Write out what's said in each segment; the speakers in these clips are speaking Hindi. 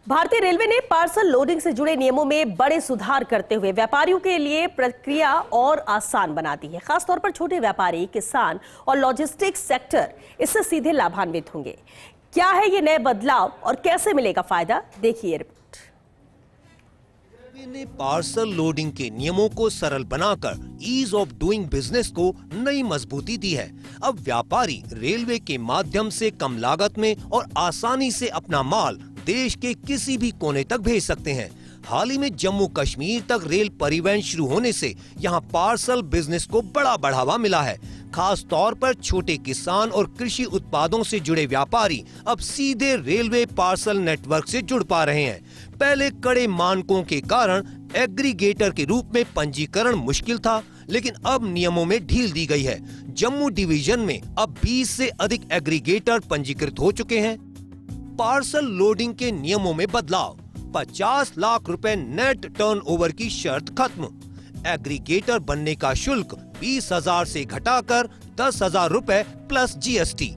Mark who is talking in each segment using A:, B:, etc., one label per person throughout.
A: भारतीय रेलवे ने पार्सल लोडिंग से जुड़े नियमों में बड़े सुधार करते हुए व्यापारियों के लिए प्रक्रिया और आसान बना दी है। खासतौर पर छोटे व्यापारी, किसान और लॉजिस्टिक्स सेक्टर इससे सीधे लाभान्वित होंगे। क्या है ये नए बदलाव और कैसे मिलेगा फायदा, देखिए रिपोर्ट।
B: रेलवे ने पार्सल लोडिंग के नियमों को सरल बनाकर ईज ऑफ डूइंग बिजनेस को नई मजबूती दी है। अब व्यापारी रेलवे के माध्यम से कम लागत में और आसानी से अपना माल देश के किसी भी कोने तक भेज सकते हैं। हाल ही में जम्मू कश्मीर तक रेल परिवहन शुरू होने से यहाँ पार्सल बिजनेस को बड़ा बढ़ावा मिला है। खास तौर पर छोटे किसान और कृषि उत्पादों से जुड़े व्यापारी अब सीधे रेलवे पार्सल नेटवर्क से जुड़ पा रहे हैं। पहले कड़े मानकों के कारण एग्रीगेटर के रूप में पंजीकरण मुश्किल था, लेकिन अब नियमों में ढील दी गई है। जम्मू डिवीजन में अब 20 से अधिक एग्रीगेटर पंजीकृत हो चुके हैं। पार्सल लोडिंग के नियमों में बदलाव, 50 लाख रुपए नेट टर्नओवर की शर्त खत्म। एग्रीगेटर बनने का शुल्क 20,000 से घटाकर 10,000 रुपए प्लस जीएसटी।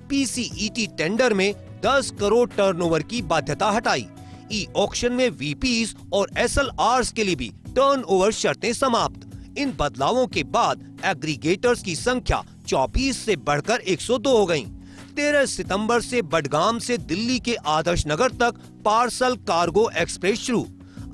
B: पीसीईटी टेंडर में 10 करोड़ टर्नओवर की बाध्यता हटाई। ई ऑक्शन में वीपीज और एसएलआर्स के लिए भी टर्नओवर शर्तें समाप्त। इन बदलावों के बाद एग्रीगेटर्स की संख्या 24 से बढ़कर 102 हो गयी। 13 सितंबर से बडगाम से दिल्ली के आदर्श नगर तक पार्सल कार्गो एक्सप्रेस शुरू।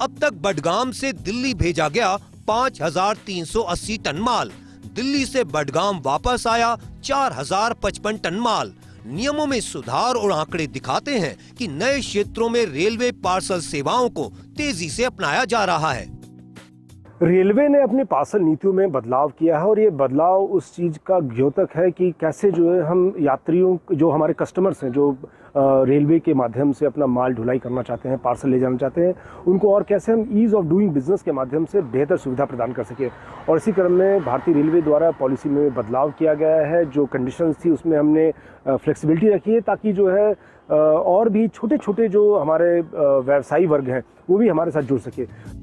B: अब तक बडगाम से दिल्ली भेजा गया 5,380 टन माल। दिल्ली से बडगाम वापस आया 4,055 टन माल। नियमों में सुधार और आंकड़े दिखाते हैं कि नए क्षेत्रों में रेलवे पार्सल सेवाओं को तेजी से अपनाया जा रहा है।
C: रेलवे ने अपनी पार्सल नीतियों में बदलाव किया है और ये बदलाव उस चीज़ का द्योतक है कि कैसे जो है हम यात्रियों, जो हमारे कस्टमर्स हैं, जो रेलवे के माध्यम से अपना माल ढुलाई करना चाहते हैं, पार्सल ले जाना चाहते हैं, उनको और कैसे हम ईज़ ऑफ डूइंग बिजनेस के माध्यम से बेहतर सुविधा प्रदान कर सके। और इसी क्रम में भारतीय रेलवे द्वारा पॉलिसी में बदलाव किया गया है। जो कंडीशंस थी उसमें हमने फ्लेक्सिबिलिटी रखी है ताकि जो है और भी छोटे छोटे जो हमारे व्यवसायी वर्ग हैं वो भी हमारे साथ जुड़ सके।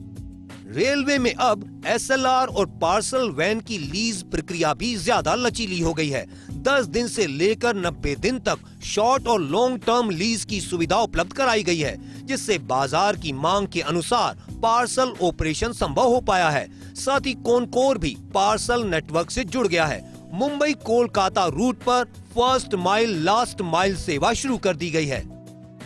B: रेलवे में अब एसएलआर और पार्सल वैन की लीज प्रक्रिया भी ज्यादा लचीली हो गई है। 10 दिन से लेकर 90 दिन तक शॉर्ट और लॉन्ग टर्म लीज की सुविधा उपलब्ध कराई गई है, जिससे बाजार की मांग के अनुसार पार्सल ऑपरेशन संभव हो पाया है। साथ ही कॉनकोर भी पार्सल नेटवर्क से जुड़ गया है। मुंबई कोलकाता रूट पर फर्स्ट माइल लास्ट माइल सेवा शुरू कर दी गई है।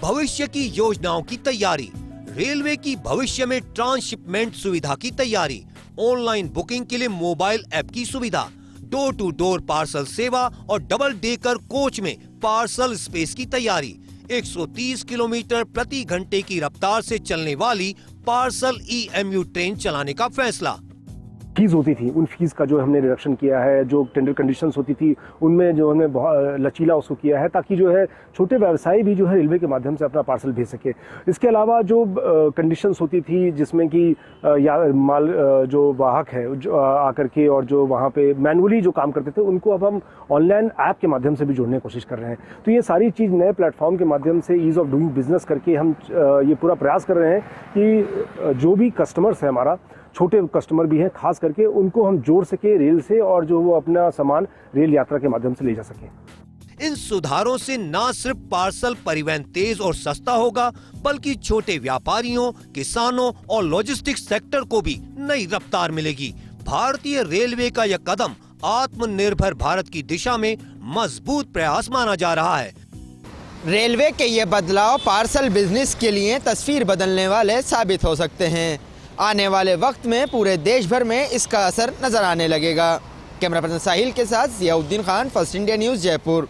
B: भविष्य की योजनाओं की तैयारी, रेलवे की भविष्य में ट्रांसशिपमेंट सुविधा की तैयारी, ऑनलाइन बुकिंग के लिए मोबाइल ऐप की सुविधा, डोर टू डोर पार्सल सेवा और डबल डेकर कोच में पार्सल स्पेस की तैयारी, 130 किलोमीटर प्रति घंटे की रफ्तार से चलने वाली पार्सल ईएमयू ट्रेन चलाने का फैसला।
C: फीस होती थी, उन फीस का जो हमने रिडक्शन किया है। जो टेंडर कंडीशंस होती थी उनमें जो हमने बहुत लचीला उसको किया है ताकि जो है छोटे व्यवसायी भी जो है रेलवे के माध्यम से अपना पार्सल भेज सके। इसके अलावा जो कंडीशंस होती थी जिसमें कि माल जो वाहक है जो आकर के और जो वहाँ पे मैनुअली जो काम करते थे उनको अब हम ऑनलाइन ऐप के माध्यम से भी जोड़ने की कोशिश कर रहे हैं। तो ये सारी चीज़ नए प्लेटफॉर्म के माध्यम से ईज़ ऑफ डूइंग बिजनेस करके हम ये पूरा प्रयास कर रहे हैं कि जो भी कस्टमर्स है, हमारा छोटे कस्टमर भी हैं, खास करके उनको हम जोड़ सके रेल से और जो वो अपना सामान रेल यात्रा के माध्यम से ले जा सके।
B: इन सुधारों से न सिर्फ पार्सल परिवहन तेज और सस्ता होगा, बल्कि छोटे व्यापारियों, किसानों और लॉजिस्टिक्स सेक्टर को भी नई रफ्तार मिलेगी। भारतीय रेलवे का यह कदम आत्मनिर्भर भारत की दिशा में मजबूत प्रयास माना जा रहा है।
D: रेलवे के ये बदलाव पार्सल बिजनेस के लिए तस्वीर बदलने वाले साबित हो सकते हैं। आने वाले वक्त में पूरे देश भर में इसका असर नजर आने लगेगा। कैमरा पर्सन साहिल के साथ Ziauddin Khan, first India news, Jaipur.